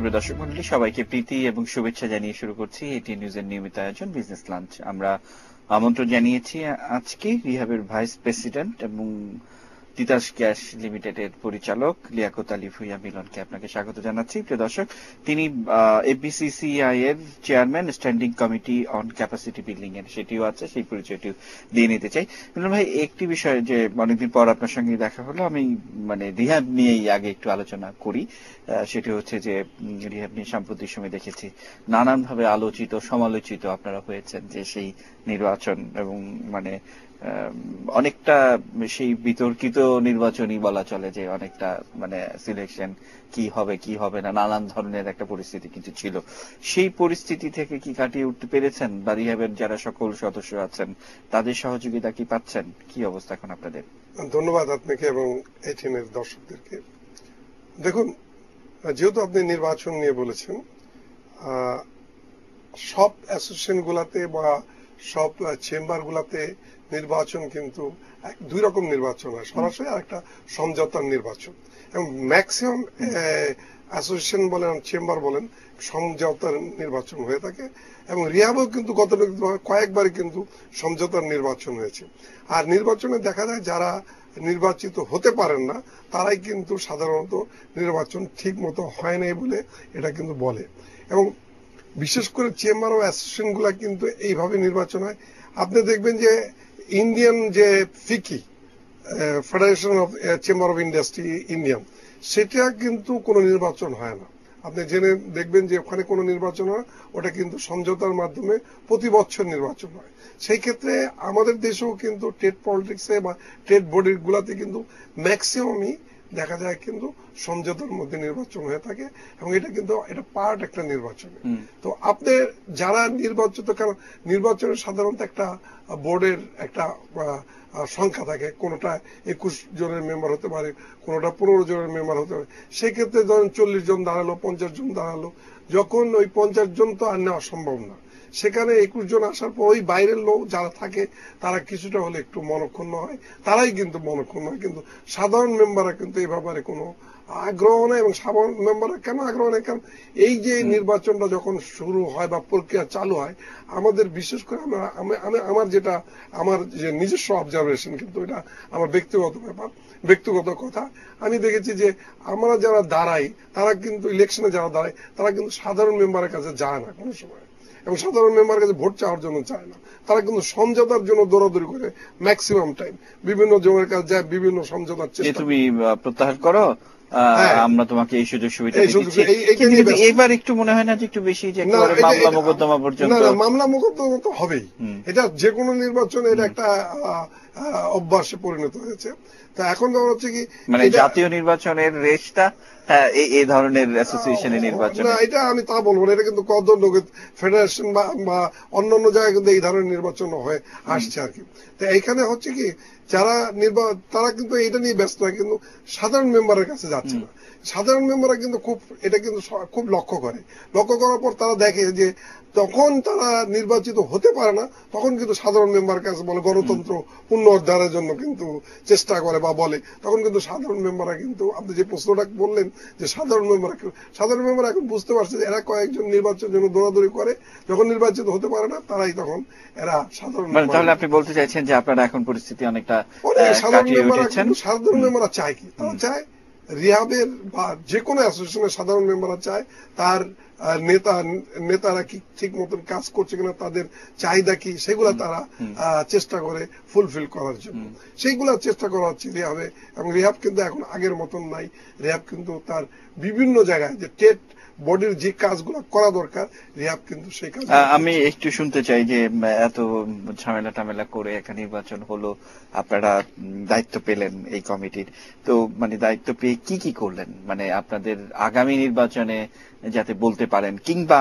সুপ্রিয় দর্শক মন্ডলী, সবাইকে প্রীতি এবং শুভেচ্ছা জানিয়ে শুরু করছি এটি নিউজের নিয়মিত আয়োজন বিজনেস লাঞ্চ। আমরা আমন্ত্রণ জানিয়েছি আজকে রিহাবের ভাইস প্রেসিডেন্ট এবং তিতাস গ্যাস লিমিটেডের পরিচালক লিয়াকত আলী ভূঁইয়া মিলনকে আপনাকে স্বাগত জানাচ্ছি। প্রিয় দর্শক, তিনি এফবিসিসিআই এর chairman, standing committee on capacity building এর, সেটিও আছে, সেই পরিচয়টিও দিয়ে নিতে চাই। মিলন ভাই, একটি বিষয় যে অনেকদিন পর আপনার সঙ্গে দেখা হলো, আমি রিহাব নিয়েই আগে একটু আলোচনা করি। সেটি হচ্ছে যে রিহাব নিয়ে সাম্প্রতিক সময় দেখেছি নানানভাবে আলোচিত সমালোচিত আপনারা হয়েছেন, যে সেই নির্বাচন এবং অনেকটা সেই বিতর্কিত নির্বাচনই বলা চলে, যে অনেকটা সিলেকশন কি হবে কি হবে না, নানান ধরনের একটা পরিস্থিতি কিন্তু ছিল। সেই পরিস্থিতি থেকে কি কাটিয়ে উঠতে পেরেছেন, বা রিহাবের যারা সকল সদস্য আছেন তাদের সহযোগিতা কি পাচ্ছেন? কি অবস্থা এখন আপনাদের? ধন্যবাদ আপনাকে এবং এটিএনের দর্শকদেরকে। দেখুন, যেহেতু আপনি নির্বাচন নিয়ে বলেছেন, সব অ্যাসোসিয়েশন গুলাতে বা সব চেম্বার গুলাতে নির্বাচন কিন্তু দুই রকম নির্বাচন হয়, সরাসরি আর একটা সমঝোতার নির্বাচন। এবং ম্যাক্সিমাম অ্যাসোসিয়েশন বলেন, চেম্বার বলেন, সমঝোতার নির্বাচন হয়ে থাকে। এবং রিহাবও কিন্তু গত কয়েকবারই কিন্তু সমঝোতার নির্বাচন হয়েছে। আর নির্বাচনে দেখা যায় যারা নির্বাচিত হতে পারেন না তারাই কিন্তু সাধারণত নির্বাচন ঠিক মতো হয় নাই বলে এটা কিন্তু বলে। এবং বিশেষ করে চেম্বার ও অ্যাসোসিয়েশন গুলা কিন্তু এইভাবে নির্বাচন হয়। আপনি দেখবেন যে ইন্ডিয়ান যে FICCI, federation of chamber of industry Indian, সেটা কিন্তু কোনো নির্বাচন হয় না। আপনি জেনে দেখবেন যে ওখানে কোনো নির্বাচন হয়, ওটা কিন্তু সমঝোতার মাধ্যমে প্রতি বছর নির্বাচন হয়। সেই ক্ষেত্রে আমাদের দেশেও কিন্তু ট্রেড পলিটিক্সে বা ট্রেড বডি গুলাতে কিন্তু ম্যাক্সিমামই দেখা যায় কিন্তু সমঝোতার মধ্যে নির্বাচন হয়ে থাকে। এবং এটা কিন্তু এটা পার্ট একটা নির্বাচনে। তো আপনি যারা নির্বাচিত, কারণ নির্বাচনের সাধারণত একটা বোর্ডের একটা সংখ্যা থাকে, কোনোটা 21 জনের মেম্বার হতে পারে, কোনোটা 15 জনের মেম্বার হতে পারে। সেক্ষেত্রে ধরেন 40 জন দাঁড়ালো, 50 জন দাঁড়ালো, যখন ওই 50 জন তো আর নেওয়া সম্ভব না, সেখানে 21 জন আসার পর ওই বাইরের লোক যারা থাকে তারা কিছুটা হলে একটু মনক্ষুণ্ণ হয়, তারাই কিন্তু মনক্ষুণ্ণ হয়। কিন্তু সাধারণ মেম্বাররা কিন্তু এই ব্যাপারে কোনো আগ্রহ নেই। এবং সাধারণ মেম্বাররা কেন আগ্রহ নেই? কারণ এই যে নির্বাচনটা যখন শুরু হয় বা প্রক্রিয়া চালু হয়, আমাদের বিশেষ করে আমার যে নিজস্ব অবজারভেশন, কিন্তু এটা আমার ব্যক্তিগত ব্যাপার, ব্যক্তিগত কথা, আমি দেখেছি যে আমরা যারা দাঁড়াই তারা কিন্তু ইলেকশনে যারা দাঁড়ায় তারা কিন্তু সাধারণ মেম্বারের কাছে যায় না কোনো সময়, এবং সাধারণ মেম্বারের কাছে ভোট চাওয়ার জন্য চায় না। তারা কিন্তু সমঝোতার জন্য দৌড়াদৌড়ি করে ম্যাক্সিমাম টাইম বিভিন্ন জনের কাছে যায়, বিভিন্ন সমঝোতার চেষ্টা। তুমি প্রত্যাহার করো, আমরা তোমাকে এই সুযোগ সুবিধা দিচ্ছি। এইবার একটু মনে হয় না যে একটু বেশি, যে মামলা মোকদ্দমা পর্যন্ত? না, মামলা মোকদ্দমা তো হবেই। এটা যে কোনো নির্বাচনে এটা একটা অভ্যাসে পরিণত হয়েছে। তা এখন ধর হচ্ছে কি, জাতীয় নির্বাচনের রেসটা এই ধরনের অ্যাসোসিয়েশনের নির্বাচন না, এটা আমি তা বলবো না। এটা কিন্তু কত ফেডারেশন বা অন্যান্য জায়গায় কিন্তু এই ধরনের নির্বাচন হয়ে আসছে আর কি। তো এইখানে হচ্ছে কি, যারা তারা কিন্তু এটা নিয়ে ব্যস্ত হয়, কিন্তু সাধারণ মেম্বারের কাছে যাচ্ছে না। সাধারণ মেম্বাররা কিন্তু এটা কিন্তু খুব লক্ষ্য করার পর তারা দেখে যে তখন তারা নির্বাচিত হতে পারে না, তখন কিন্তু সাধারণ মেম্বার কাছে বলে, গণতন্ত্র পুনরুদ্ধারের জন্য কিন্তু চেষ্টা করে বা বলে, তখন কিন্তু সাধারণ মেম্বাররা কিন্তু, আপনি যে প্রশ্নটা বললেন যে সাধারণ মেম্বার এখন বুঝতে পারছে যে এরা কয়েকজন নির্বাচনের জন্য দৌড়াদৌড়ি করে, যখন নির্বাচিত হতে পারে না তারাই তখন এরা সাধারণ। তাহলে আপনি বলতে চাইছেন যে আপনারা এখন পরিস্থিতি অনেটা সাধারণ মেম্বাররা চায় কি, তারা চায় রিহাবের বা যে কোনো অ্যাসোসিয়েশনের সাধারণ মেম্বাররা চায় তার নেতারা কি ঠিক মতন কাজ করছে কিনা, তাদের চাহিদা কি, সেগুলা তারা চেষ্টা করে ফুলফিল করার জন্য, সেইগুলা চেষ্টা করা হচ্ছে রিহাবে। এবং রিহাব কিন্তু এখন আগের মতন নাই। রিহাব কিন্তু তার বিভিন্ন জায়গায় যে ট্রেড বডির যে কাজগুলো করা দরকার, রিহাব কিন্তু সেই কাজ। আমি একটু শুনতে চাই যে এত ঝামেলা টামেলা করে একটা নির্বাচন হলো, আপনারা দায়িত্ব পেলেন এই কমিটির, তো দায়িত্ব পেয়ে কি কি করলেন, আপনাদের আগামী নির্বাচনে যাতে বলতে পারেন, কিংবা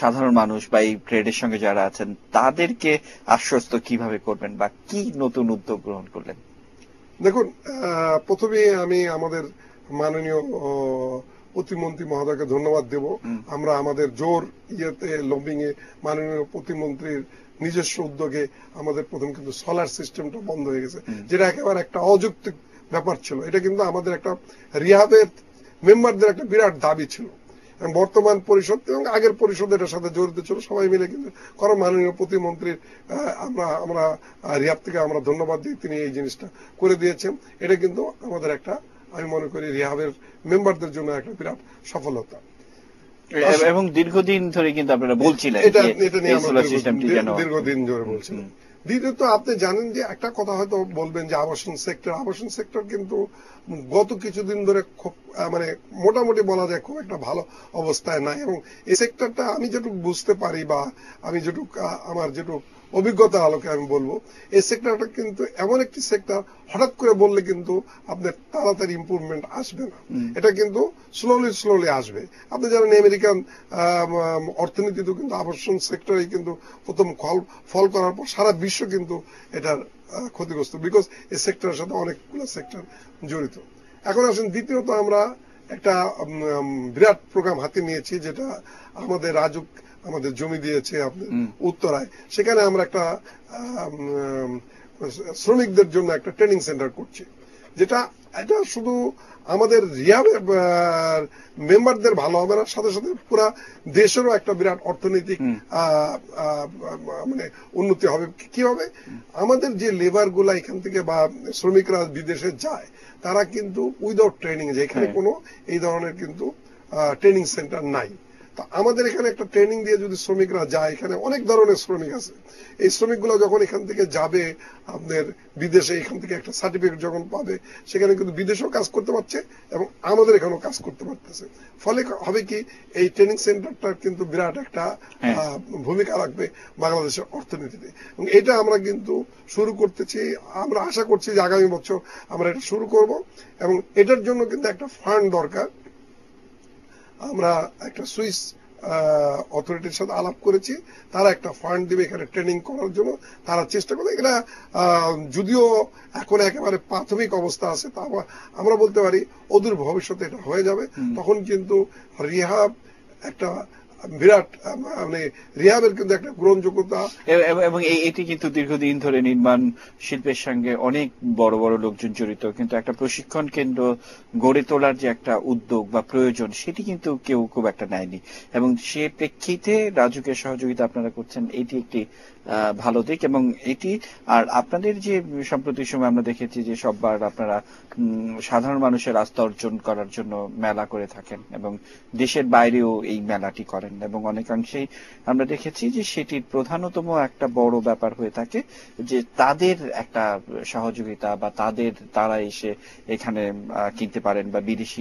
সাধারণ মানুষ বা এই ট্রেডের সঙ্গে যারা আছেন তাদেরকে আশ্বস্ত কিভাবে করবেন, বা কি নতুন উদ্যোগ গ্রহণ করলেন? দেখুন, প্রথমে আমি আমাদের মাননীয় প্রতিমন্ত্রী মহোদয়কে ধন্যবাদ দেব। আমরা আমাদের জোর লবিং এ মাননীয় প্রতিমন্ত্রীর নিজস্ব উদ্যোগে আমাদের প্রথম কিন্তু সোলার সিস্টেমটা বন্ধ হয়ে গেছে, যেটা একেবারে একটা অযৌক্তিক ব্যাপার ছিল। এটা কিন্তু আমাদের একটা রিহাবের মেম্বারদের একটা বিরাট দাবি ছিল, বর্তমান পরিষদ এবং আগের পরিষদ এটার সাথে জড়িত ছিল, সবাই মিলে কিন্তু কারণ মাননীয় প্রতিমন্ত্রীর আমরা রিয়াব থেকে আমরা ধন্যবাদ দিই, তিনি এই জিনিসটা করে দিয়েছেন। এটা কিন্তু আমাদের একটা, আমি মনে করি রিহাবের মেম্বারদের জন্য একটা বিরাট সফলতা এবং দীর্ঘদিন ধরে কিন্তু আপনারা বলছিলেন এটা নিয়ে আমরা দীর্ঘদিন ধরে বলছিলাম। দ্বিতীয়ত আপনি জানেন যে একটা কথা হয়তো বলবেন যে আবাসন সেক্টর কিন্তু গত কিছুদিন ধরে খুব মানে মোটামুটি বলা যায় খুব একটা ভালো অবস্থায় নাই, এবং এই সেক্টরটা আমি যেটুকু বুঝতে পারি বা আমি আমার যেটুকু অভিজ্ঞতা আলোকে আমি বলবো, এই সেক্টরটা কিন্তু এমন একটি সেক্টর হঠাৎ করে বললে কিন্তু আপনার তাড়াতাড়ি ইম্প্রুভমেন্ট আসবে না, এটা কিন্তু স্লোলি আসবে। আপনি জানেন আমেরিকান অর্থনীতিতেও কিন্তু আবাসন সেক্টরে কিন্তু প্রথম ফল করার পর সারা বিশ্ব কিন্তু এটার ক্ষতিগ্রস্ত, বিকজ এই সেক্টরের সাথে অনেকগুলো সেক্টর জড়িত। এখন আসেন দ্বিতীয়ত, আমরা একটা বিরাট প্রোগ্রাম হাতে নিয়েছি, যেটা আমাদের রাজুক আমাদের জমি দিয়েছে আপনার উত্তরায়, সেখানে আমরা একটা শ্রমিকদের জন্য একটা ট্রেনিং সেন্টার করছি, এটা শুধু আমাদের রিহাবের মেম্বারদের ভালো হবে না, সাথে সাথে পুরা দেশেরও একটা বিরাট অর্থনৈতিক মানে উন্নতি হবে। কি হবে, আমাদের যে লেবার গুলা এখান থেকে বা শ্রমিকরা বিদেশে যায়, তারা কিন্তু উইদাউট ট্রেনিং, যেখানে কোনো এই ধরনের কিন্তু ট্রেনিং সেন্টার নাই। আমাদের এখানে একটা ট্রেনিং দিয়ে যদি শ্রমিকরা যায়, এখানে অনেক ধরনের শ্রমিক আছে, এই শ্রমিকগুলো যখন এখান থেকে যাবে আপনার বিদেশে, এখান থেকে একটা সার্টিফিকেট যখন পাবে, সেখানে কিন্তু বিদেশেও কাজ করতে পারছে এবং আমাদের এখানেও কাজ করতে পারতেছে। ফলে হবে কি, এই ট্রেনিং সেন্টারটা কিন্তু বিরাট একটা ভূমিকা রাখবে বাংলাদেশের অর্থনীতিতে, এবং এটা আমরা কিন্তু শুরু করতেছি। আমরা আশা করছি যে আগামী বছর আমরা এটা শুরু করব, এবং এটার জন্য কিন্তু একটা ফান্ড দরকার। আমরা একটা সুইস অথরিটির সাথে আলাপ করেছি, তারা একটা ফান্ড দিবে এখানে ট্রেনিং করার জন্য, তারা চেষ্টা করে। এটা যদিও এখন একেবারে প্রাথমিক অবস্থা আছে, তা আমরা বলতে পারি অদূর ভবিষ্যতে এটা হয়ে যাবে। তখন কিন্তু রিহাব একটা বিরাট মানে রিহাবের কিন্তু একটা গ্রহণযোগ্যতা, এবং এটি কিন্তু দীর্ঘদিন ধরে নির্মাণ শিল্পের সঙ্গে অনেক বড় বড় লোকজন জড়িত, কিন্তু একটা প্রশিক্ষণ কেন্দ্র গড়ে তোলার যে একটা উদ্যোগ বা প্রয়োজন, সেটি কিন্তু কেউ খুব একটা নেয়নি, এবং সে প্রেক্ষিতে রাজুকের সহযোগিতা আপনারা করছেন, এটি একটি ভালো দিক। এবং এটি আর আপনাদের যে সম্প্রতি সময় আমরা দেখেছি যে সববার আপনারা সাধারণ মানুষের আস্থা অর্জন করার জন্য মেলা করে থাকেন এবং দেশের বাইরেও এই মেলাটি করেন, এবং অনেকাংশেই আমরা দেখেছি যে সেটির প্রধানতম একটা বড় ব্যাপার হয়ে থাকে যে তাদের একটা সহযোগিতা বা তারা এসে এখানে কিনতে পারেন, বা বিদেশি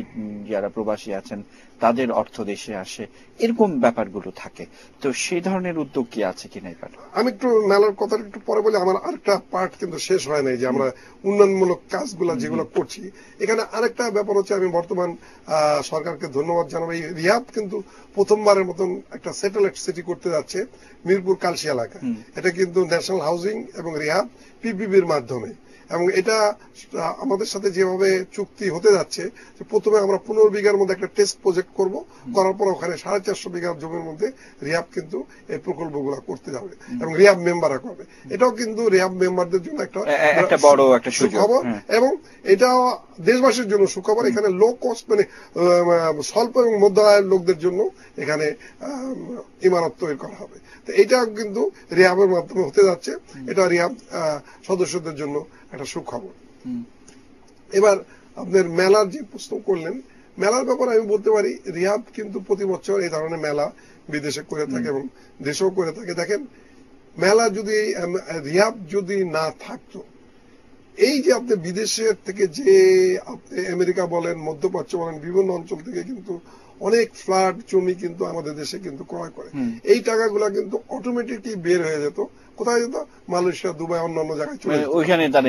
যারা প্রবাসী আছেন তাদের অর্থ দেশে আসে, এরকম ব্যাপারগুলো থাকে। তো সেই ধরনের উদ্যোগ কি আছে কিনা? আমি একটু মেলার কথা একটু পরে বলি, আমার আরেকটা পার্ট কিন্তু শেষ হয় নাই, যে আমরা উন্নয়নমূলক কাজগুলো যেগুলো করছি। এখানে আরেকটা ব্যাপার হচ্ছে, আমি বর্তমান সরকারকে ধন্যবাদ জানাবো, এই রিহাব কিন্তু প্রথমবারের মতন একটা স্যাটেলাইট সিটি করতে যাচ্ছে মিরপুর কালসি এলাকায়। এটা কিন্তু ন্যাশনাল হাউজিং এবং রিহাব পিপিবির মাধ্যমে, এবং এটা আমাদের সাথে যেভাবে চুক্তি হতে যাচ্ছে, যে প্রথমে আমরা 15 বিঘার মধ্যে একটা টেস্ট প্রজেক্ট করব, করার পর ওখানে 450 বিঘা জমির মধ্যে রিহাব কিন্তু এই প্রকল্পগুলো করতে যাবে এবং রিহাব মেম্বাররা করবে। এটাও কিন্তু রিহাব মেম্বারদের জন্য একটা বড় একটা সুখবর, এবং এটাও দেশবাসীর জন্য সুখবর। এখানে লো কস্ট মানে স্বল্প এবং মধ্য আয়ের লোকদের জন্য এখানে ইমারত তৈরি করা হবে। তো এটা কিন্তু রিহাবের মাধ্যমে হতে যাচ্ছে, এটা রিহাব সদস্যদের জন্য একটা সুখবর। এবার আপনার মেলার যে প্রশ্ন করলেন, মেলার ব্যাপারে আমি বলতে পারি রিহাব কিন্তু প্রতি বছর এই ধরনের মেলা বিদেশে করে থাকে এবং দেশেও করে থাকে। দেখেন, মেলা যদি রিহাব যদি না থাকতো, এই যে আপনি বিদেশের থেকে যে আপনি আমেরিকা বলেন, মধ্যপ্রাচ্য বলেন, বিভিন্ন অঞ্চল থেকে কিন্তু অনেক ফ্ল্যাট জমি কিন্তু আমাদের দেশে কিন্তু ক্রয় করে, এই টাকাগুলা কিন্তু অটোমেটিকলি বের হয়ে যেত। কোথায় যেত? মালয়েশিয়া, দুবাই, অন্যান্য জায়গায় চলে যেত, ওখানে তারা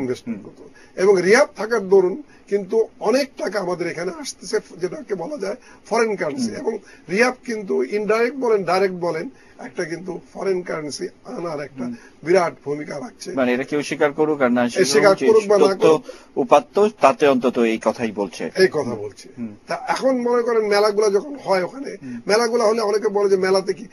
ইনভেস্টমেন্ট করতো। এবং রিহাব থাকার দরুন কিন্তু অনেক টাকা আমাদের এখানে আসতেছে, যেটাকে বলা যায় ফরেন কারেন্সি। এবং রিহাব কিন্তু ইনডাইরেক্ট বলেন ডাইরেক্ট বলেন একটা কিন্তু ফরেন কারেন্সি আনার একটা বিরাট ভূমিকা রাখছে। মানে এটা কেউ স্বীকার করুক আর না স্বীকার করুক বা না করুক, উপাত্ত তাতে অন্তত এই কথা বলছে। তা এখন মনে করেন মেলাগুলা যখন হয়, ওখানে মেলাগুলা হলে অনেকে বলে যে মেলাতে কি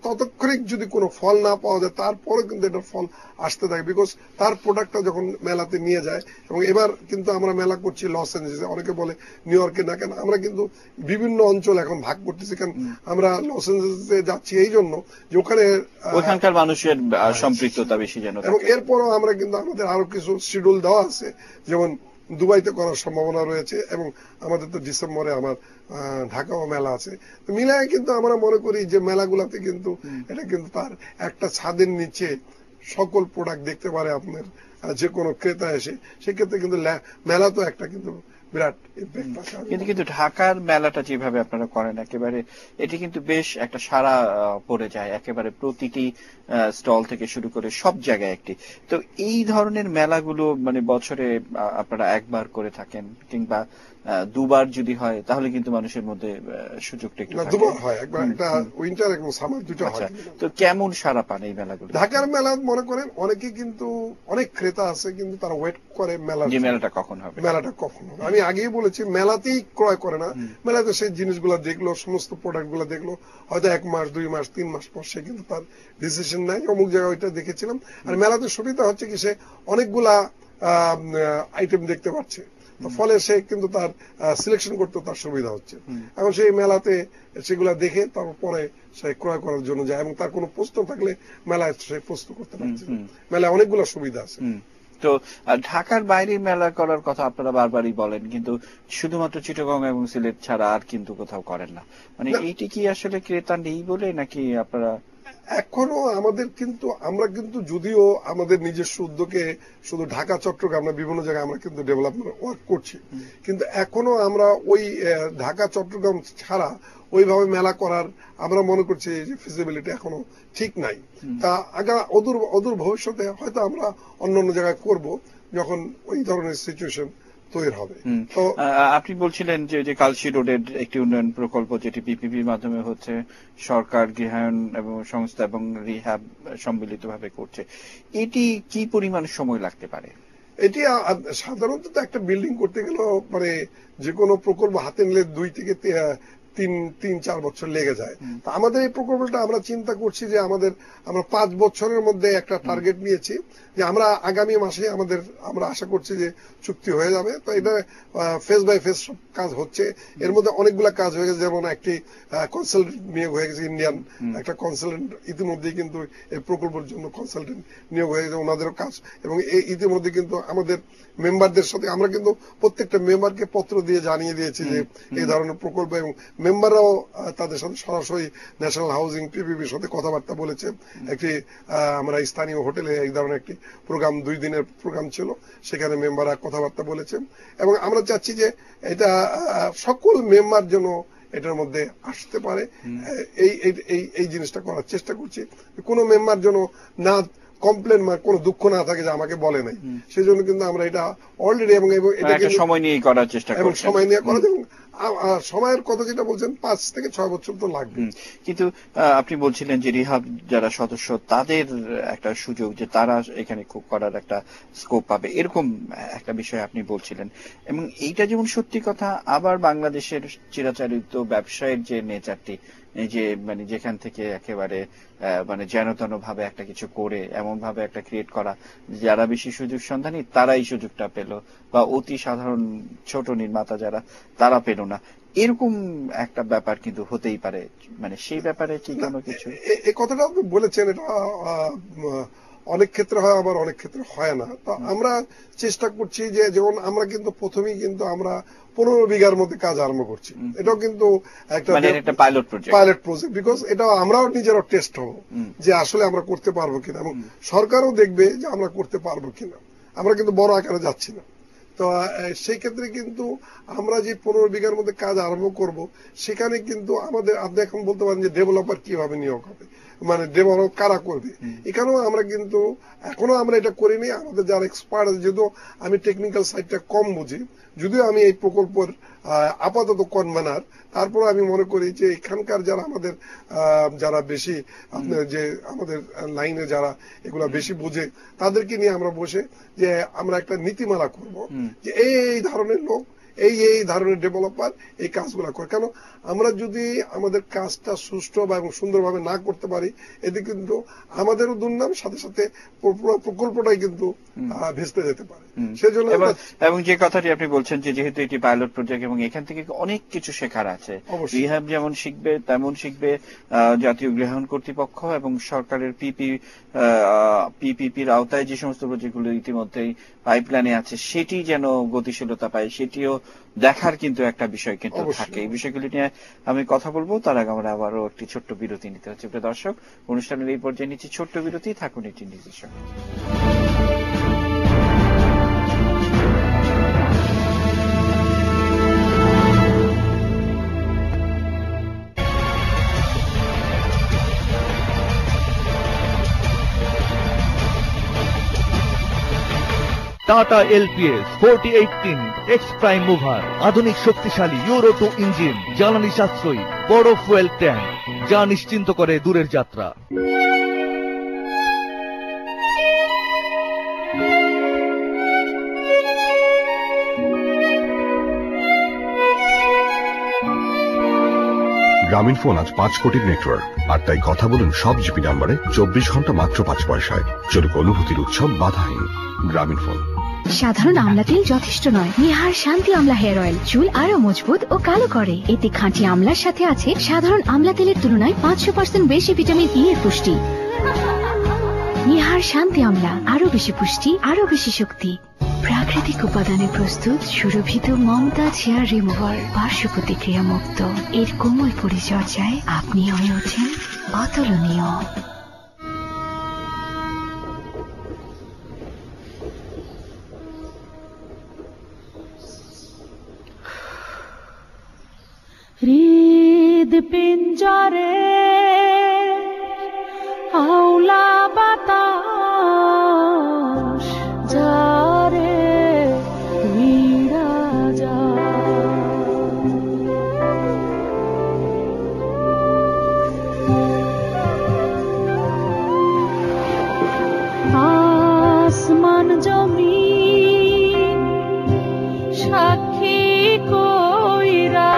ততক্ষণিক যদি কোনো ফল না না পাওয়া যায় তারপরে কিন্তু এটার ফল আসতে থাকে, বিকজ তার প্রোডাক্টটা যখন মেলাতে নিয়ে যায়। এবং এবার কিন্তু আমরা মেলা করছি লস এঞ্জেলেসে, অনেকে বলে নিউ ইয়র্কে না, কেন আমরা কিন্তু বিভিন্ন অঞ্চল এখন ভাগ করতেছি, কারণ আমরা লস এঞ্জেলেসে যাচ্ছি এই জন্য যে ওখানকার মানুষের সম্পৃক্ততা বেশি যেন। এবং এরপরও আমরা কিন্তু আমাদের আরো কিছু শিডিউল দেওয়া আছে, যেমন দুবাইতে করার সম্ভাবনা রয়েছে, এবং আমাদের তো ডিসেম্বরে আমার ঢাকাও মেলা আছে। মিলায় কিন্তু আমরা মনে করি যে মেলাগুলাতে কিন্তু এটা কিন্তু তার একটা ছাদের নিচে সকল প্রোডাক্ট দেখতে পারে আপনার যে কোনো ক্রেতা এসে, সেক্ষেত্রে কিন্তু মেলা তো একটা কিন্তু বিরাট ইম্প্যাক্ট আছে। কিন্তু ঢাকার মেলাটা যেভাবে আপনারা করেন একেবারে এটি কিন্তু বেশ একটা সারা পড়ে যায়, একেবারে প্রতিটি স্টল থেকে শুরু করে সব জায়গায় একটি। তো এই ধরনের মেলাগুলো মানে বছরে আপনারা একবার করে থাকেন কিংবা দুবার যদি হয় তাহলে কিন্তু মানুষের মধ্যে সুযোগটা একটু থাকে। দুবার হয়, একবার একটা উইন্টার এবং সামার দুটো হয়। তো কেমন সারা পান এই মেলাগুলো? ঢাকার মেলা মনে করেন অনেকে কিন্তু অনেক ক্রেতা আছে, কিন্তু তারা ওয়েট করে মেলাটা কখন হবে। আমি আগেই বলেছি মেলাতেই ক্রয় করে না, মেলাতে সেই জিনিসগুলো দেখলো, সমস্ত প্রোডাক্ট গুলো দেখলো, হয়তো 1 মাস 2 মাস 3 মাস পর সে কিন্তু তার ডিসিশন নেয় অমুক জায়গায় ওইটা দেখেছিলাম। আর মেলাতে সুবিধা হচ্ছে কি সে অনেকগুলা আইটেম দেখতে পাচ্ছে, ফলে সে কিন্তু তার সিলেকশন করতে তার সুবিধা হচ্ছে। এখন সেই মেলাতে সেগুলা দেখে তারপরে সে ক্রয় করার জন্য যায়, এবং তার কোনো প্রশ্ন থাকলে মেলায় সে প্রশ্ন করতে পারছে। মেলায় অনেকগুলো সুবিধা আছে। তো ঢাকার বাইরে মেলা করার কথা আপনারা বারবারই বলেন, কিন্তু শুধুমাত্র চিটাগং এবং সিলেট ছাড়া আর কিন্তু কোথাও করেন না। মানে এইটি কি আসলে ক্রেতা নেই বলে, নাকি আপনারা? এখনো আমাদের কিন্তু আমরা কিন্তু যদিও আমাদের নিজস্ব উদ্যোগে শুধু ঢাকা চট্টগ্রাম আমরা বিভিন্ন জায়গায় আমরা কিন্তু ডেভেলপমেন্ট ওয়ার্ক করছি, কিন্তু এখনো আমরা ওই ঢাকা চট্টগ্রাম ছাড়া ওইভাবে মেলা করার আমরা মনে করছি যে ফিজিবিলিটি এখনো ঠিক নাই। তা অদূর ভবিষ্যতে হয়তো আমরা অন্য জায়গায় করব যখন ওই ধরনের সিচুয়েশন তৈরি হবে। তো আপনি বলছিলেন যে কালশি রোডের একটি উন্নয়ন প্রকল্প যেটি পিপিপির মাধ্যমে হচ্ছে, সরকার, গৃহায়ন এবং সংস্থা এবং রিহ্যাব সম্মিলিতভাবে করছে, এটি কি পরিমাণ সময় লাগতে পারে? এটি সাধারণত একটা বিল্ডিং করতে গেলে মানে যে কোনো প্রকল্প হাতে নিলে 2 থেকে 3-4 বছর লেগে যায়। তা আমাদের এই প্রকল্পটা আমরা চিন্তা করছি যে আমরা 5 বছরের মধ্যে একটা টার্গেট নিয়েছি যে আমরা আগামী মাসে আমরা আশা করছি যে চুক্তি হয়ে যাবে। তো এটা ফেজ বাই ফেজ সব কাজ হচ্ছে। এর মধ্যে অনেকগুলা কাজ হয়ে গেছে, যেমন একটি কনসালটেন্ট নিয়োগ হয়ে গেছে, ইন্ডিয়ান একটা কনসালটেন্ট ইতিমধ্যেই কিন্তু এই প্রকল্পের জন্য কনসালটেন্ট নিয়োগ হয়ে গেছে, ওনাদেরও কাজ। এবং ইতিমধ্যে কিন্তু আমাদের মেম্বারদের সাথে আমরা কিন্তু প্রত্যেকটা মেম্বারকে পত্র দিয়ে জানিয়ে দিয়েছি যে এই ধরনের প্রকল্প, এবং মেম্বাররাও তাদের সাথে সরাসরি ন্যাশনাল হাউজিং পিপিপির সাথে কথাবার্তা বলেছে। একটি আমরা স্থানীয় হোটেলে এই ধরনের একটি প্রোগ্রাম 2 দিনের প্রোগ্রাম ছিল, সেখানে মেম্বাররা কথাবার্তা বলেছেন। এবং আমরা চাচ্ছি যে এটা সকল মেম্বার যেন এটার মধ্যে আসতে পারে, এই জিনিসটা করার চেষ্টা করছি। কোনো মেম্বার যেন না কমপ্লেন কোনো দুঃখ না থাকে যে আমাকে বলে নাই, সেই জন্য কিন্তু আমরা এটা অলরেডি এবং এটা সময় নিয়ে করার চেষ্টা করছি, এবং সময় নিয়ে করা, এবং সময়ের কথা যেটা বলছেন 5 থেকে 6 বছর তো লাগবে। কিন্তু আপনি বলছিলেন যে রিহাব যারা সদস্য তাদের একটা সুযোগ যে তারা এখানে করার একটা স্কোপ পাবে, এরকম একটা বিষয় আপনি বলছিলেন। এবং এইটা যেমন সত্যি কথা, আবার বাংলাদেশের চিরাচরিত ব্যবসায়ের যে নেচারটি, যে মানে যেখান থেকে একেবারে মানে যেনতেন ভাবে একটা কিছু করে এমন ভাবে একটা ক্রিয়েট করা, যারা বেশি সুযোগ সন্ধানী তারাই সুযোগটা পেল, বা অতি সাধারণ ছোট নির্মাতা যারা তারা পেল না, এরকম একটা ব্যাপার কিন্তু হতেই পারে। মানে সেই ব্যাপারে কি কোনো কিছু? এই কথাটা আপনি বলেছেন, এটা অনেক ক্ষেত্রে হয়, আবার অনেক ক্ষেত্রে হয় না। তো আমরা চেষ্টা করছি যে যেমন আমরা কিন্তু প্রথমেই কিন্তু আমরা 15 বিঘার মধ্যে কাজ আরম্ভ করছি। এটাও কিন্তু একটা পাইলট প্রজেক্ট, বিকজ এটা আমরাও নিজেরাও টেস্ট হবো যে আসলে আমরা করতে পারবো কিনা, এবং সরকারও দেখবে যে আমরা করতে পারবো কিনা। আমরা কিন্তু বড় আকারে যাচ্ছি না। তো সেই ক্ষেত্রে কিন্তু আমরা যে 15 বিঘার মধ্যে কাজ আরম্ভ করব, সেখানে কিন্তু আপনি এখন বলতে পারেন যে ডেভেলপার কিভাবে নিয়োগ হবে, মানে ডেভেলপ কারা করবে। এখানেও আমরা কিন্তু এখনো আমরা এটা করিনি। আমাদের যারা এক্সপার্ট আছে, যেহেতু আমি টেকনিক্যাল সাইডটা কম বুঝি, যদিও আমি এই প্রকল্পের আপাতত কনভেনার, তারপর আমি মনে করি যে এখানকার যারা বেশি আপনার যে আমাদের লাইনে যারা এগুলা বেশি বোঝে, তাদেরকে নিয়ে আমরা বসে যে আমরা একটা নীতিমালা করব যে এই ধরনের লোক এই ধরনের ডেভেলপার এই কাজগুলো করে। কেন আমরা যদি আমাদের কাজটা সুষ্ঠু এবং সুন্দরভাবে না করতে পারি, এতে কিন্তু আমাদেরও দুর্নাম, সাথে সাথে পুরো প্রকল্পটাই কিন্তু ভেস্তে যেতে পারে। সেজন্য এবং যে কথাটি আপনি বলছেন যে যেহেতু এটি পাইলট প্রজেক্ট এবং এখান থেকে অনেক কিছু শেখার আছে, রিহ্যাব যেমন শিখবে তেমন শিখবে জাতীয় গৃহায়ণ কর্তৃপক্ষ এবং সরকারের পিপিপির আওতায় যে সমস্ত প্রজেক্টগুলো ইতিমধ্যেই পাইপলাইনে আছে সেটি যেন গতিশীলতা পায়, সেটিও দেখার কিন্তু একটা বিষয় কিন্তু থাকে। এই বিষয়গুলি নিয়ে আমি কথা বলবো, তার আগে আমরা আবারও একটি ছোট্ট বিরতি নিতে হচ্ছে। প্রিয় দর্শক, অনুষ্ঠানের এই পর্যায়ে নিচ্ছি ছোট্ট বিরতি, থাকুন এটি নিউজের সঙ্গে। Tata LPS 4018 x prime mover, আধুনিক শক্তিশালী ইউরো 2 ইঞ্জিন, জ্বালানি সাশ্রয়ী, বড় ফুয়েল ট্যাঙ্ক, যা নিশ্চিন্ত করে দূরের যাত্রা। গ্রামীণফোন আজ 5 কোটির নেটওয়ার্ক, আর তাই কথা বলুন সব জিপি নাম্বারে 24 ঘন্টা মাত্র 5 পয়সায়। চলুক অনুভূতির উৎসব বাধাহীন। গ্রামীণফোন। সাধারণ আমলা তেল যথেষ্ট নয়, নিহার শান্তি আমলা হেয়ার অয়েল চুল আরো মজবুত ও কালো করে। এতে খাঁটি আমলার সাথে আছে সাধারণ আমলা তেলের তুলনায় 500% বেশি ভিটামিন ই এর পুষ্টি। নিহার শান্তি আমলা, আরো বেশি পুষ্টি, আরো বেশি শক্তি। প্রাকৃতিক উপাদানে প্রস্তুত সুরভিত মমতাজ হেয়ার রিমুভার, পার্শ্ব প্রতিক্রিয়া মুক্ত। এর কোমল পরিচর্যায় আপনি হয়ে ওঠেন অতুলনীয়। হৃদ পিঞ্জরে আওলা বাতাস যারে ভিড়া আসমান জমিন সাক্ষী কইরা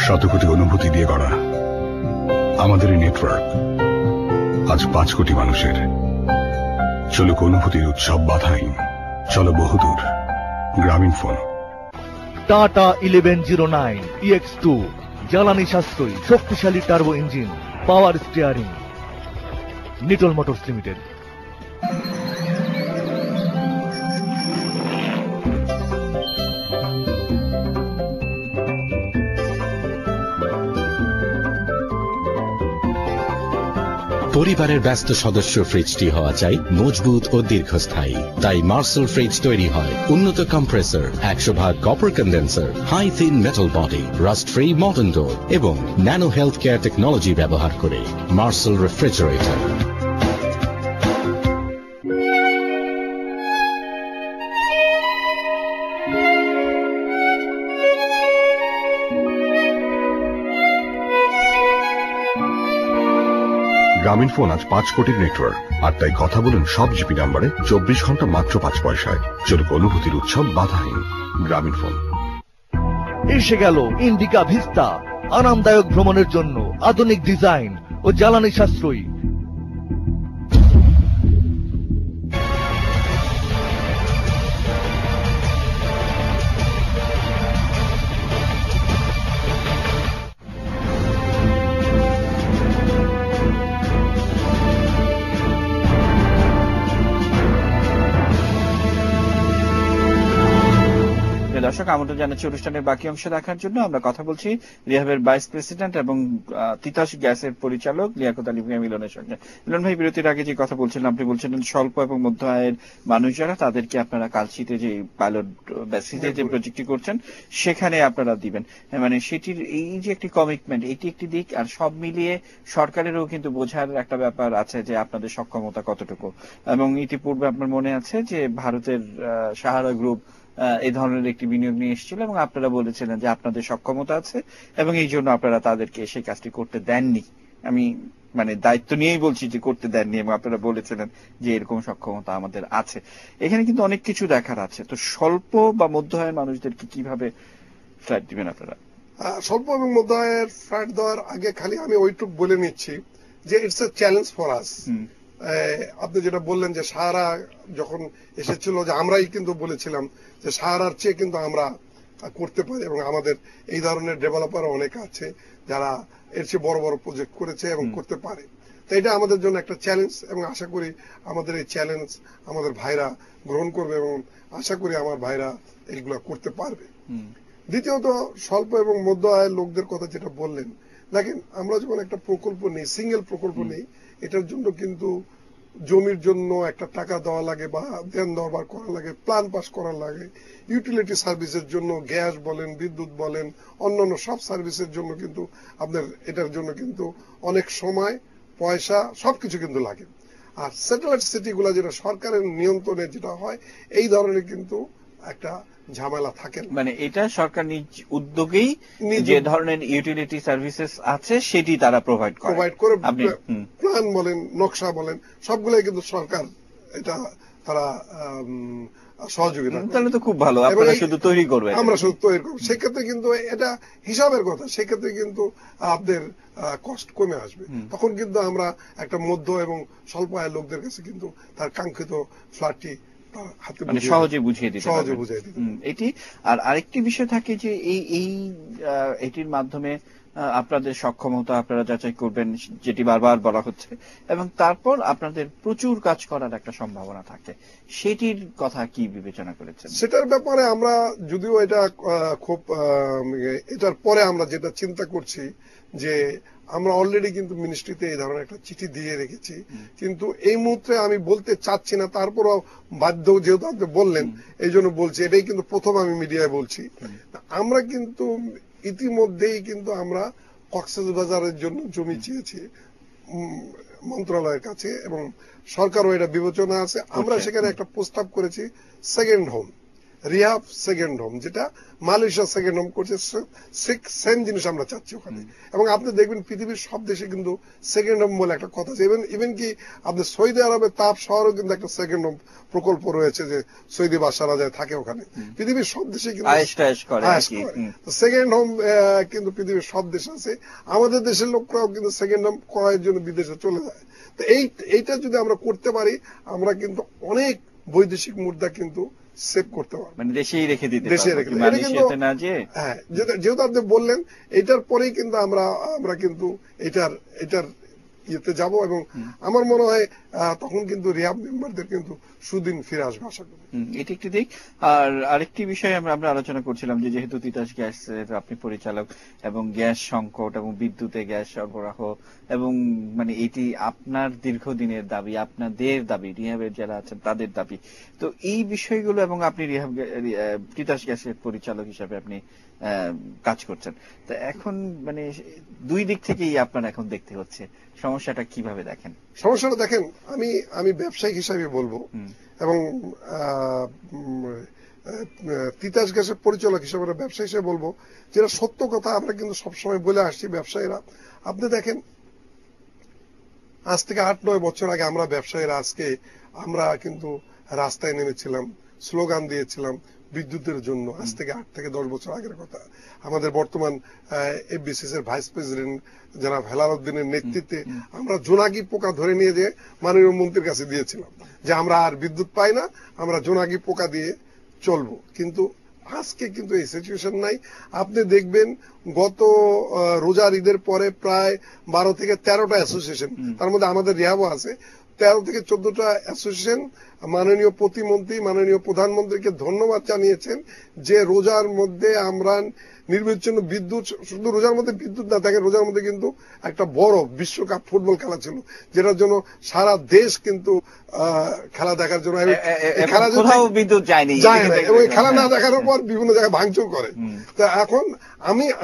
শতকোটি অনুভূতি দিয়ে গড়া আমাদের এই নেটওয়ার্ক আজ 5 কোটি মানুষের। চলুক অনুভূতির উৎসব বাধাহীন। চলো বহুদূর। গ্রামীণফোন। টাটা 1109 EX2, জ্বালানি সাশ্রয়ী, শক্তিশালী turbo engine, power steering. Nitol motors limited. পরিবারের ব্যস্ত সদস্য ফ্রিজটি হওয়া চাই মজবুত ও দীর্ঘস্থায়ী। তাই মার্সেল ফ্রিজ তৈরি হয় উন্নত compressor, 100% copper condenser, high thin metal body, rust free modern door এবং ন্যানো হেলথ কেয়ার টেকনোলজি ব্যবহার করে। Marcel refrigerator. গ্রামীণফোন আজ 5 কোটির নেটওয়ার্ক, আর তাই কথা বলুন সব জিপি নাম্বারে 24 ঘন্টা মাত্র 5 পয়সায়। চলুক অনুভূতির উৎসব বাধাহীন। গ্রামীণফোন। এসে গেল ইন্ডিকা ভিস্তা, আরামদায়ক ভ্রমণের জন্য আধুনিক ডিজাইন ও জ্বালানি সাশ্রয়ী। দর্শক, আমন্ত্রণ জানাচ্ছি অনুষ্ঠানের বাকি অংশ দেখার জন্য। আমরা কথা বলছি রিহাবের ভাইস প্রেসিডেন্ট এবং তিতাস গ্যাসের পরিচালক লিয়াকত আলী ভূঁইয়া মিলনের সঙ্গে। মিলন ভাই, বিরতির আগে যে কথা বলছিলেন, আপনি বলছিলেন স্বল্প এবং মধ্য আয়ের মানুষ যারা, তাদেরকে আপনারা কালশিতে যে পাইলট বেসিসে যে প্রজেক্টটি করছেন সেখানে আপনারা দিবেন, মানে সেটির এই যে একটি কমিটমেন্ট, এটি একটি দিক। আর সব মিলিয়ে সরকারেরও কিন্তু বোঝার একটা ব্যাপার আছে যে আপনাদের সক্ষমতা কতটুকু। এবং ইতিপূর্বে আপনার মনে আছে যে ভারতের সাহারা গ্রুপ এই ধরনের একটি বিনিয়োগ নিয়ে এসেছিল এবং আপনারা বলেছিলেন যে আপনাদের সক্ষমতা আছে এবং এই জন্য আপনারা তাদেরকে সেই কাজটি করতে দেননি। আমি মানে দায়িত্ব নিয়েই বলছি যে করতে দেননি, এবং আপনারা বলেছিলেন যে এরকম সক্ষমতা আমাদের আছে। এখানে কিন্তু অনেক কিছু দেখার আছে। তো স্বল্প বা মধ্য আয়ের মানুষদেরকে কিভাবে ফ্ল্যাট দিবেন আপনারা? স্বল্প এবং মধ্য আয়ের ফ্ল্যাট দেওয়ার আগে খালি আমি ওইটুক বলে নিচ্ছি যে it's a challenge for us. আপনি যেটা বললেন যে সাহারা যখন এসেছিল, যে আমরাই কিন্তু বলেছিলাম যে সাহারার চেয়ে কিন্তু আমরা করতে পারি, এবং আমাদের এই ধরনের ডেভেলপার অনেক আছে যারা এর চেয়ে বড় বড় প্রজেক্ট করেছে এবং করতে পারে। তো এটা আমাদের জন্য একটা চ্যালেঞ্জ, এবং আশা করি আমাদের এই চ্যালেঞ্জ আমাদের ভাইরা গ্রহণ করবে, এবং আশা করি আমার ভাইরা এইগুলা করতে পারবে। দ্বিতীয়ত, স্বল্প এবং মধ্য আয়ের লোকদের কথা যেটা বললেন, দেখেন আমরা যখন একটা প্রকল্প নেই, সিঙ্গেল প্রকল্প নেই, এটার জন্য কিন্তু জমির জন্য একটা টাকা দেওয়া লাগে বা দেন দরবার করা লাগে, প্ল্যান পাস করা লাগে, ইউটিলিটি সার্ভিসের জন্য গ্যাস বলেন, বিদ্যুৎ বলেন, অন্যান্য সব সার্ভিসের জন্য কিন্তু আপনার এটার জন্য কিন্তু অনেক সময়, পয়সা, সবকিছু কিন্তু লাগে। আর স্যাটেলাইট সিটিগুলো যেটা সরকারের নিয়ন্ত্রণে যেটা হয়, এই ধরনের কিন্তু একটা ঝামেলা থাকে। মানে এটা সরকার নিজ উদ্যোগেই যে ধরনের ইউটিলিটি সার্ভিসেস আছে সেটি তারা প্রোভাইড করে। আপনি প্ল্যান বলেন, নকশা বলেন, সবগুলাই কিন্তু সরকার এটা তারা সহযোগিতা। তাহলে তো খুব ভালো, আপনারা শুধু তৈরি করবেন, আমরা শুধু তৈরি করবো। সেক্ষেত্রে কিন্তু এটা হিসাবের কথা, সেক্ষেত্রে কিন্তু আপনাদের কষ্ট কমে আসবে। তখন কিন্তু আমরা একটা মধ্য এবং স্বল্প আয়ের লোকদের কাছে কিন্তু তার কাঙ্ক্ষিত ফ্ল্যাটটি মানে সহজে বুঝিয়ে দিতে এটি। আর আরেকটি বিষয় থাকে যে এটির মাধ্যমে আপনাদের সক্ষমতা আপনারা যাচাই করবেন, যেটি বারবার বলা হচ্ছে, এবং তারপর আপনাদের প্রচুর কাজ করার একটা সম্ভাবনা থাকে। সেটির কথা কি বিবেচনা করেছেন? সেটার ব্যাপারে আমরা যদিও এটা খুব এটার পরে আমরা যেটা চিন্তা করছি যে আমরা অলরেডি কিন্তু মিনিস্ট্রিতে এই ধরনের একটা চিঠি দিয়ে রেখেছি, কিন্তু এই মুহূর্তে আমি বলতে চাচ্ছি না, তারপরও বাধ্য যেহেতু আপনি বললেন এই জন্য বলছি। এটাই কিন্তু প্রথম আমি মিডিয়ায় বলছি। আমরা কিন্তু ইতিমধ্যেই কিন্তু আমরা কক্সবাজারের জন্য জমি চেয়েছি মন্ত্রণালয়ের কাছে, এবং সরকারও এটা বিবেচনা আছে। আমরা সেখানে একটা প্রস্তাব করেছি second home, rehab second home, যেটা মালয়েশিয়া সেকেন্ড হোম করছে, সেম জিনিস আমরা চাচ্ছি ওখানে। এবং আপনি দেখবেন পৃথিবীর সব দেশে কিন্তু সেকেন্ড হোম বলে একটা কথা আছে। ইভেন কি আপনি সৌদি আরবে তাপ শহরও কিন্তু একটা সেকেন্ড হোম প্রকল্প রয়েছে, যে সৌদি বাদশারা যায় থাকে ওখানে। পৃথিবীর সব দেশে কিন্তু সেকেন্ড হোম কিন্তু পৃথিবীর সব দেশ আছে। আমাদের দেশের লোকরাও কিন্তু সেকেন্ড হোম করার জন্য বিদেশে চলে যায়। তো এইটা যদি আমরা করতে পারি, আমরা কিন্তু অনেক বৈদেশিক মুদ্রা কিন্তু সেভ করতে পারবো, মানে দেশেই রেখে দিতে, হ্যাঁ। যেহেতু আপনি বললেন এটার পরেই কিন্তু আমরা কিন্তু এটার ইয়েতে যাব, এবং আমার মনে হয় তখন কিন্তু রিহাব মেম্বারদের কিন্তু সুদিন ফিরে আসবে আশা করি। এটি একটি দিক। আর আরেকটি বিষয় আমরা আলোচনা করছিলাম যে যেহেতু তিতাস গ্যাসের আপনি পরিচালক, এবং গ্যাস সংকট এবং বিদ্যুতে গ্যাস সরবরাহ, এবং মানে এটি আপনার দীর্ঘদিনের দাবি, আপনাদের দাবি, রিহাবের যারা আছেন তাদের দাবি। তো এই বিষয়গুলো, এবং আপনি রিহাব তিতাস গ্যাসের পরিচালক হিসাবে আপনি কাজ করছেন, তো এখন মানে দুই দিক থেকেই আপনার এখন দেখতে হচ্ছে। সমস্যাটা কিভাবে দেখেন? সমস্যাটা দেখেন, আমি ব্যবসায়িক হিসাবে বলবো, এবং তিতাস গ্যাসের পরিচালক হিসাবে, ব্যবসায়ী হিসেবে বলবো, যেটা সত্য কথা আমরা কিন্তু সবসময় বলে আসছি ব্যবসায়ীরা। আপনি দেখেন আজ থেকে 8-9 বছর আগে আমরা ব্যবসায়ীরা আমরা কিন্তু রাস্তায় নেমেছিলাম, স্লোগান দিয়েছিলাম বিদ্যুতের জন্য। আজ থেকে 8 থেকে 10 বছর আগের কথা। আমাদের বর্তমান এফবিসিসির ভাইস প্রেসিডেন্ট যারা হেলালউদ্দিনের নেতৃত্বে আমরা জোনাকি পোকা ধরে নিয়ে যে মাননীয় মন্ত্রীর কাছে দিয়েছিলাম যে আমরা আর বিদ্যুৎ পাই না, আমরা জোনাকি পোকা দিয়ে চলবো। কিন্তু আজকে কিন্তু এই সিচুয়েশন নাই। আপনি দেখবেন গত রোজার ঈদের পরে প্রায় 12 থেকে 13টা অ্যাসোসিয়েশন, তার মধ্যে আমাদের রিহাবও আছে, 13 থেকে 14টা অ্যাসোসিয়েশন মাননীয় প্রতিমন্ত্রী, মাননীয় প্রধানমন্ত্রীকে ধন্যবাদ জানিয়েছেন যে রোজার মধ্যে আমরা নির্বিচ্ছিন্ন বিদ্যুৎ, শুধু রোজার মধ্যে বিদ্যুৎ না, দেখেন রোজার মধ্যে কিন্তু একটা বড় বিশ্বকাপ ফুটবল খেলা ছিল, যেটার জন্য সারা দেশ কিন্তু খেলা দেখার জন্য বিদ্যুৎ যায় না, এবং খেলা না দেখার পর বিভিন্ন জায়গায় ভাঙচুর করে। তা এখন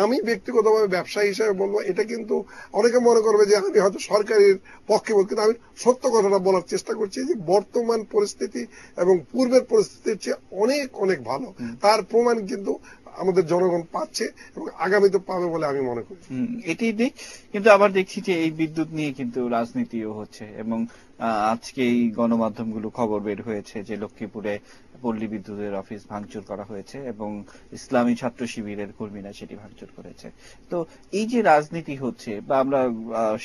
আমি ব্যক্তিগতভাবে ব্যবসায়ী হিসেবে বলবো, এটা কিন্তু অনেকে মনে করবে যে আমি হয়তো সরকারের পক্ষে বলছি, কিন্তু আমি সত্য কথাটা বলার চেষ্টা করছি যে বর্তমান পরিস্থিতি এবং পূর্বের পরিস্থিতির চেয়ে অনেক অনেক ভালো। তার প্রমাণ কিন্তু আমাদের জনগণ পাচ্ছে এবং আগামীতে পাবে বলে আমি মনে করি। এটি দিক, কিন্তু আবার দেখছি যে এই বিদ্যুৎ নিয়ে কিন্তু রাজনীতিও হচ্ছে, এবং আজকে এই গণমাধ্যমগুলো খবর বের হয়েছে যে লক্ষ্মীপুরে পল্লী বিদ্যুতের অফিস ভাঙচুর করা হয়েছে এবং ইসলামী ছাত্র শিবিরের কর্মীরা সেটি ভাঙচুর করেছে। তো এই যে রাজনীতি হচ্ছে, বা আমরা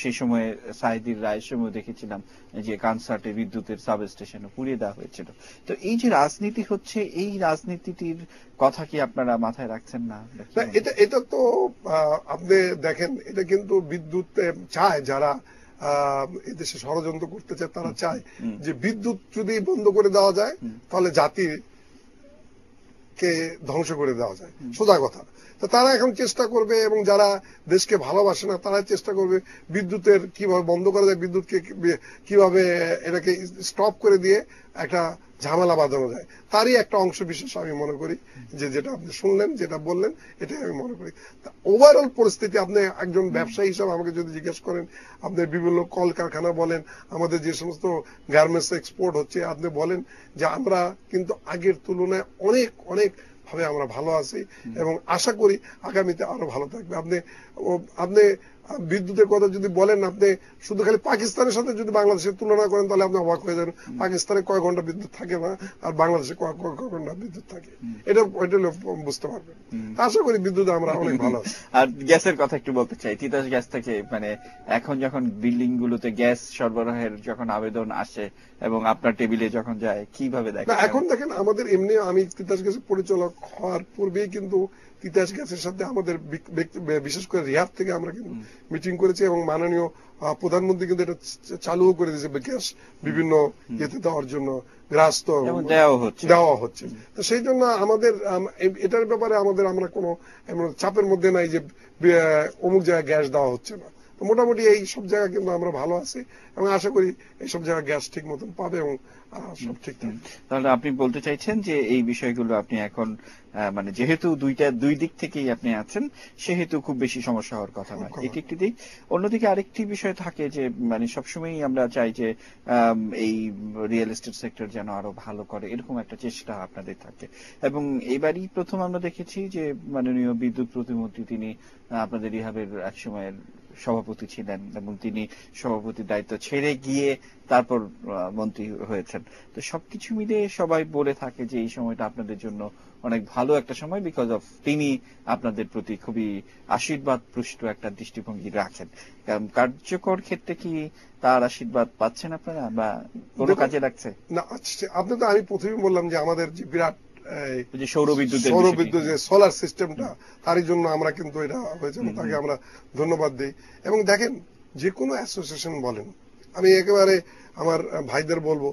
সেই সময়ে সাইদির রায়ের সময় দেখেছিলাম যে কনসার্টে বিদ্যুতের সাব স্টেশনও পুড়িয়ে দেওয়া হয়েছিল। তো এই যে রাজনীতি হচ্ছে, এই রাজনীতিটির কথা কি আপনারা মাথায় রাখছেন না? এটা তো আপনি দেখেন, এটা কিন্তু বিদ্যুৎ চায় যারা এদেশে ষড়যন্ত্র করতে চায়, তারা চায় যে বিদ্যুৎ যদি বন্ধ করে দেওয়া যায় তাহলে জাতিকে ধ্বংস করে দেওয়া যায়, সোজা কথা। তো তারা এখন চেষ্টা করবে, এবং যারা দেশকে ভালোবাসে না তারা চেষ্টা করবে বিদ্যুতের কিভাবে বন্ধ করা যায়, বিদ্যুৎকে কিভাবে এটাকে স্টপ করে দিয়ে একটা ঝামেলা বাঁধানো যায়, তারই একটা অংশ বিশেষ আমি মনে করি যে যেটা আপনি শুনলেন, যেটা বললেন, এটাই আমি মনে করি। ওভারঅল পরিস্থিতি, আপনি একজন ব্যবসায়ী হিসাবে আমাকে যদি জিজ্ঞেস করেন, আপনি বিভিন্ন কলকারখানা বলেন, আমাদের যে সমস্ত গার্মেন্টস এক্সপোর্ট হচ্ছে, আপনি বলেন যে আমরা কিন্তু আগের তুলনায় অনেক অনেক ভাবে আমরা ভালো আছি এবং আশা করি আগামীতে আরো ভালো থাকবে। আপনি বিদ্যুতের কথা যদি বলেন, আপনি শুধু খালি পাকিস্তানের সাথে যদি বাংলাদেশের তুলনা করেন তাহলে আপনি অবাক হয়ে যাবেন, পাকিস্তানে কয় ঘন্টা বিদ্যুৎ থাকে না আর বাংলাদেশে কয় ঘন্টা বিদ্যুৎ থাকে, এটা বুঝতে পারবেন। আশা করি বিদ্যুৎ আমরা অনেক ভালো আছি। আর গ্যাসের কথা একটু বলতে চাই, তিতাস গ্যাস থেকে মানে এখন যখন বিল্ডিং গুলোতে গ্যাস সরবরাহের যখন আবেদন আসে এবং আপনার টেবিলে যখন যায়, কিভাবে দেখেন? এখন দেখেন, আমাদের এমনি আমি তিতাস গ্যাসের পরিচালক হওয়ার পূর্বেই কিন্তু তিতাস গ্যাসের সাথে আমাদের বিশেষ করে রিহাব থেকে আমরা কিন্তু মিটিং করেছি এবং মাননীয় প্রধানমন্ত্রী কিন্তু এটা চালুও করে দিয়েছে, গ্যাস বিভিন্ন ইয়েতে দেওয়ার জন্য গ্রাস্ত দেওয়া হচ্ছে। তো সেই জন্য আমাদের এটার ব্যাপারে আমরা কোনো চাপের মধ্যে নাই যে অমুক জায়গায় গ্যাস দেওয়া হচ্ছে না। তো মোটামুটি এই সব জায়গা কিন্তু আমরা ভালো আছি এবং আশা করি এই সব জায়গায় গ্যাস ঠিক মতন পাবে এবং সব ঠিক থাকবে। তাহলে আপনি বলতে চাইছেন যে এই বিষয়গুলো আপনি এখন মানে যেহেতু দুই দিক থেকেই আপনি আছেন, সেহেতু খুব বেশি সমস্যা হওয়ার কথা নয়, এটি একটি দিক। অন্যদিকে আরেকটি বিষয় থাকে যে মানে সবসময়ই আমরা চাই যে এই রিয়েল এস্টেট সেক্টর যেন আরো ভালো করে, এরকম একটা চেষ্টা আপনাদের থাকে। এবং এইবারই প্রথম আমরা দেখেছি যে মাননীয় বিদ্যুৎ প্রতিমন্ত্রী তিনি আপনাদের রিহাবের এক সময়ের সভাপতি ছিলেন এবং তিনি সভাপতির দায়িত্ব ছেড়ে গিয়ে তারপর মন্ত্রী হয়েছেন। তো সবকিছু মিলে সবাই বলে থাকে যে এই সময়টা আপনাদের জন্য অনেক ভালো একটা সময়, বিকজ অফ তিনি আপনাদের প্রতি খুবই আশীর্বাদ পুষ্ট একটা দৃষ্টিভঙ্গি রাখেন। কার্যকর ক্ষেত্রে কি তার আশীর্বাদ পাচ্ছেন আপনারা বা কোনো কাজে লাগছে? না, আপনি তো আমি প্রথমেই বললাম যে আমাদের যে বিরাট সৌরবিদ্যুৎ যে সোলার সিস্টেমটা, তারই জন্য আমরা কিন্তু এটা হয়েছে, তাকে আমরা ধন্যবাদ দিই। এবং দেখেন, যে কোনো অ্যাসোসিয়েশন বলেন, আমি একেবারে আমার ভাইদের বলবো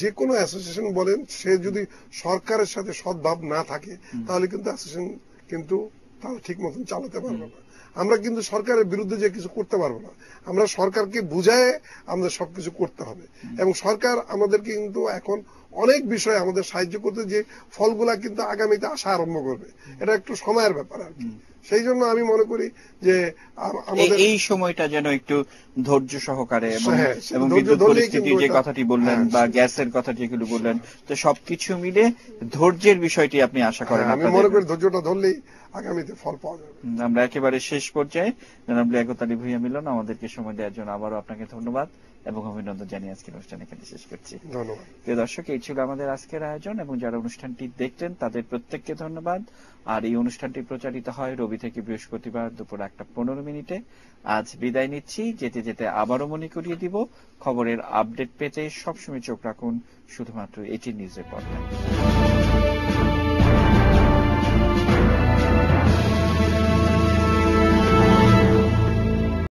যে কোনো অ্যাসোসিয়েশন বলেন, সে যদি সরকারের সাথে সদ্ভাব না থাকে তাহলে কিন্তু অ্যাসোসিয়েশন কিন্তু তারা ঠিক মতন চালাতে পারবে না। আমরা কিন্তু সরকারের বিরুদ্ধে যে কিছু করতে পারবো না, আমরা সরকারকে বুঝায় আমাদের সবকিছু করতে হবে। এবং সরকার আমাদেরকে কিন্তু এখন অনেক বিষয়ে আমাদের সাহায্য করতে, যে ফলগুলা কিন্তু আগামীতে আসা আরম্ভ করবে, এটা একটু সময়ের ব্যাপার আর কি। সেই জন্য আমি মনে করি যে আমাদের এই সময়টা যেন একটু ধৈর্য সহকারে এবং বিদ্যুৎ পরিস্থিতি যে কথাটি বললেন বা গ্যাসের কথা যেগুলো বললেন, তো সবকিছু মিলে ধৈর্যের বিষয়টি আপনি আশা করেন? আমি মনে করি ধৈর্যটা ধরলেই আগামীতে ফল পাওয়া যাবে। আমরা একেবারে শেষ পর্যায়ে জনাব লিয়াকত আলী ভূঁইয়া মিলন, আমাদেরকে সময় দেওয়ার জন্য আবারও আপনাকে ধন্যবাদ এবং অভিনন্দন জানিয়ে আজকের অনুষ্ঠান এখানে শেষ করছি। ধন্যবাদ। প্রিয় দর্শক, এই ছিল আমাদের আজকের আয়োজন এবং যারা অনুষ্ঠানটি দেখলেন তাদের প্রত্যেককে ধন্যবাদ। আর এই অনুষ্ঠানটি প্রচারিত হয় রবি থেকে বৃহস্পতিবার দুপুর 1:15। আজ বিদায় নিচ্ছি, যেতে যেতে আবারও মনে করিয়ে দিব, খবরের আপডেট পেতে সবসময় চোখ রাখুন শুধুমাত্র এটি নিউজের পর্দায়।